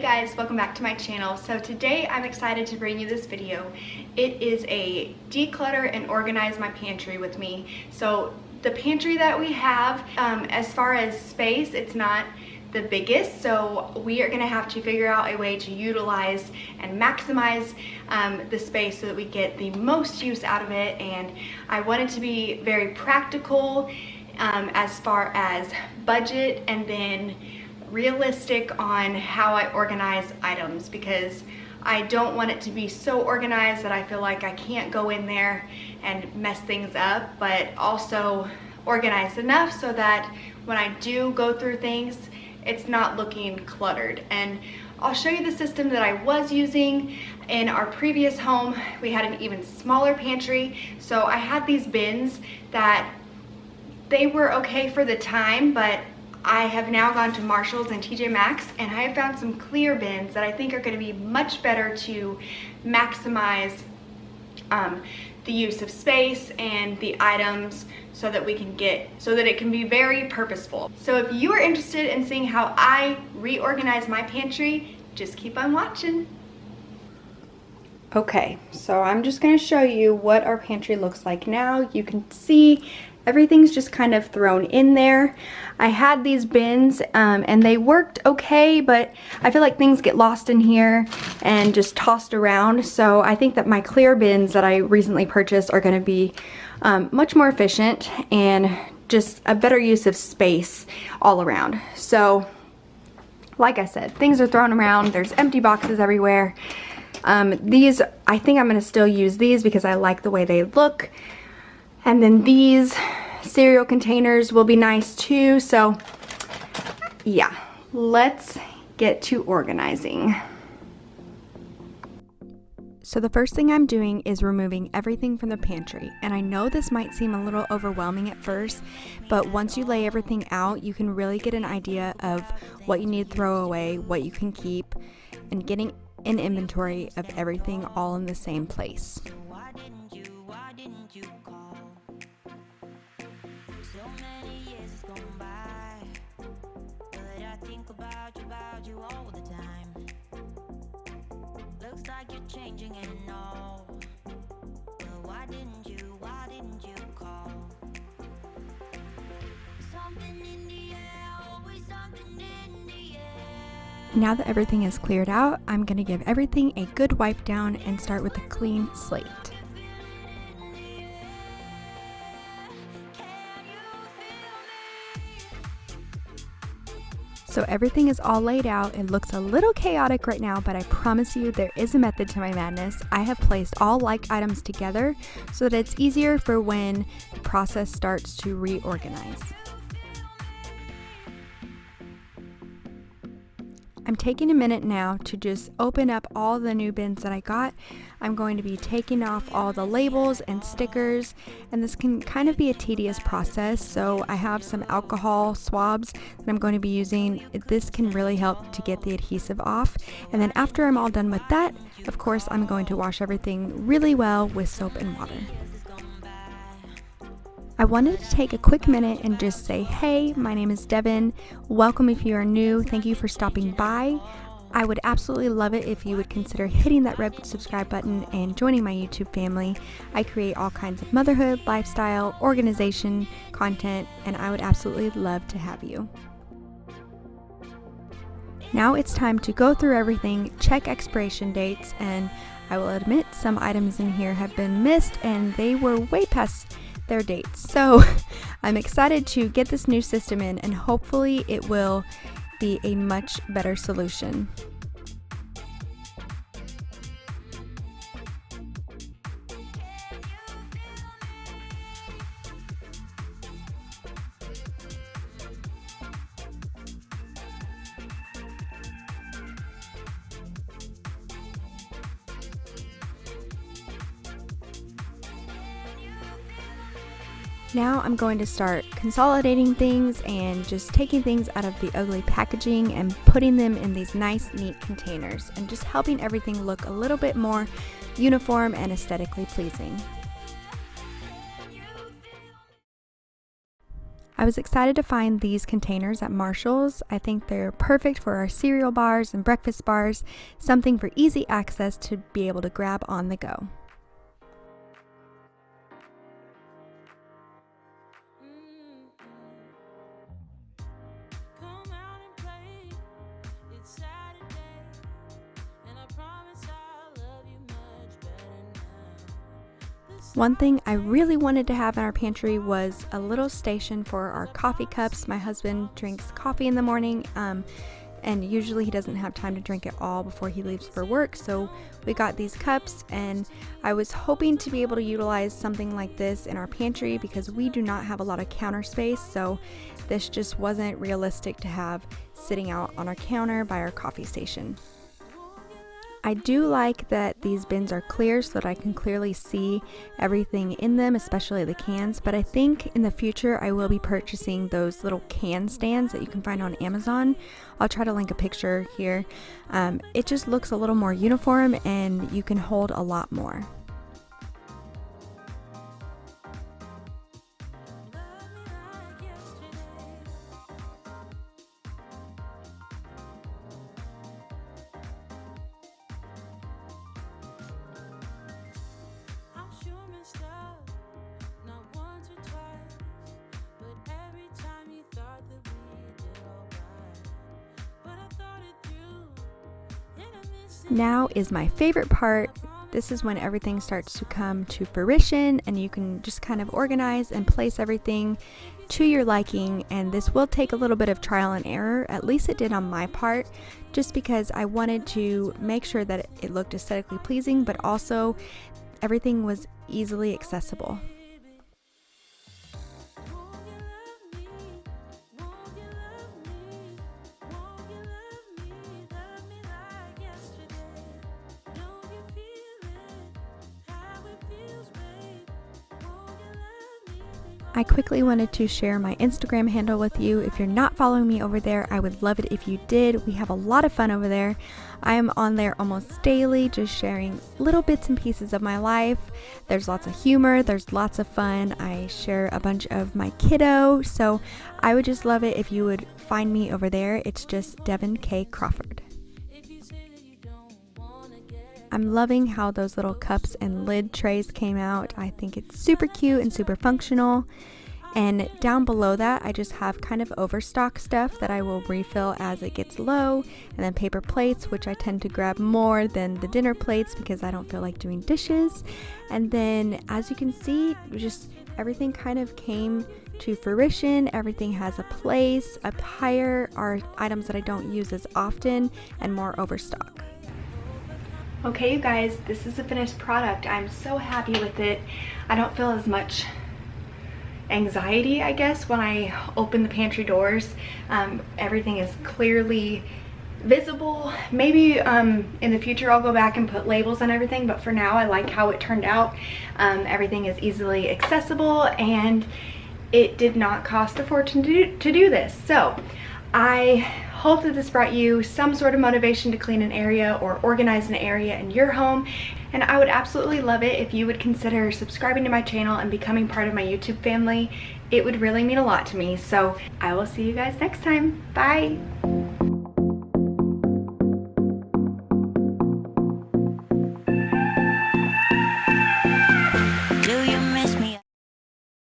guys, welcome back to my channel. So today I'm excited to bring you this video. It is a declutter and organize my pantry with me. So the pantry that we have, as far as space, it's not the biggest, so we are gonna have to figure out a way to utilize and maximize the space so that we get the most use out of it. And I want it to be very practical as far as budget, and then realistic on how I organize items, because I don't want it to be so organized that I feel like I can't go in there and mess things up, but also organized enough so that when I do go through things, it's not looking cluttered. And I'll show you the system that I was using in our previous home. We had an even smaller pantry, so I had these bins that they were okay for the time, but I have now gone to Marshall's and TJ Maxx, and I have found some clear bins that I think are going to be much better to maximize the use of space and the items so that it can be very purposeful. So if you are interested in seeing how I reorganize my pantry, just keep on watching. Okay, so I'm just going to show you what our pantry looks like now. You can see everything's just kind of thrown in there. I had these bins and they worked okay, but I feel like things get lost in here and just tossed around. So I think that my clear bins that I recently purchased are going to be much more efficient and just a better use of space all around. So like I said, things are thrown around. There's empty boxes everywhere. These, I think I'm going to still use these because I like the way they look. And then these cereal containers will be nice too. So yeah, let's get to organizing. So the first thing I'm doing is removing everything from the pantry. And I know this might seem a little overwhelming at first, but once you lay everything out, you can really get an idea of what you need to throw away, what you can keep, and getting an inventory of everything all in the same place. Now that everything is cleared out, I'm going to give everything a good wipe down and start with a clean slate. So everything is all laid out. It looks a little chaotic right now, but I promise you there is a method to my madness. I have placed all like items together so that it's easier for when the process starts to reorganize. I'm taking a minute now to just open up all the new bins that I got. I'm going to be taking off all the labels and stickers, and this can kind of be a tedious process, so I have some alcohol swabs that I'm going to be using. This can really help to get the adhesive off. And then after I'm all done with that, of course, I'm going to wash everything really well with soap and water. I wanted to take a quick minute and just say, hey, my name is Devin. Welcome if you are new. Thank you for stopping by. I would absolutely love it if you would consider hitting that red subscribe button and joining my YouTube family. I create all kinds of motherhood, lifestyle, organization, content, and I would absolutely love to have you. Now it's time to go through everything, check expiration dates, and I will admit some items in here have been missed and they were way past their dates. So I'm excited to get this new system in, and hopefully it will be a much better solution. Now I'm going to start consolidating things and just taking things out of the ugly packaging and putting them in these nice, neat containers, and just helping everything look a little bit more uniform and aesthetically pleasing. I was excited to find these containers at Marshall's. I think they're perfect for our cereal bars and breakfast bars, something for easy access to be able to grab on the go. One thing I really wanted to have in our pantry was a little station for our coffee cups. My husband drinks coffee in the morning, and usually he doesn't have time to drink it all before he leaves for work, so we got these cups, and I was hoping to be able to utilize something like this in our pantry because we do not have a lot of counter space, so this just wasn't realistic to have sitting out on our counter by our coffee station. I do like that these bins are clear so that I can clearly see everything in them, especially the cans, but I think in the future I will be purchasing those little can stands that you can find on Amazon. I'll try to link a picture here. It just looks a little more uniform and you can hold a lot more. Now is my favorite part. This is when everything starts to come to fruition and you can just kind of organize and place everything to your liking, and this will take a little bit of trial and error, at least it did on my part, just because I wanted to make sure that it looked aesthetically pleasing, but also everything was easily accessible. I quickly wanted to share my Instagram handle with you. If you're not following me over there, I would love it if you did. We have a lot of fun over there. I am on there almost daily, just sharing little bits and pieces of my life. There's lots of humor, there's lots of fun. I share a bunch of my kiddo, so I would just love it if you would find me over there. It's just Devin K. Crawford. I'm loving how those little cups and lid trays came out. I think it's super cute and super functional. And down below that, I just have kind of overstock stuff that I will refill as it gets low. And then paper plates, which I tend to grab more than the dinner plates because I don't feel like doing dishes. And then as you can see, just everything kind of came to fruition. Everything has a place. Up higher are items that I don't use as often and more overstock. Okay, you guys, this is the finished product. I'm so happy with it. I don't feel as much anxiety, I guess, when I open the pantry doors. Everything is clearly visible. Maybe in the future I'll go back and put labels on everything, but for now I like how it turned out. Everything is easily accessible and it did not cost a fortune to do this. So I hope that this brought you some sort of motivation to clean an area or organize an area in your home. And I would absolutely love it if you would consider subscribing to my channel and becoming part of my YouTube family. It would really mean a lot to me. So I will see you guys next time. Bye.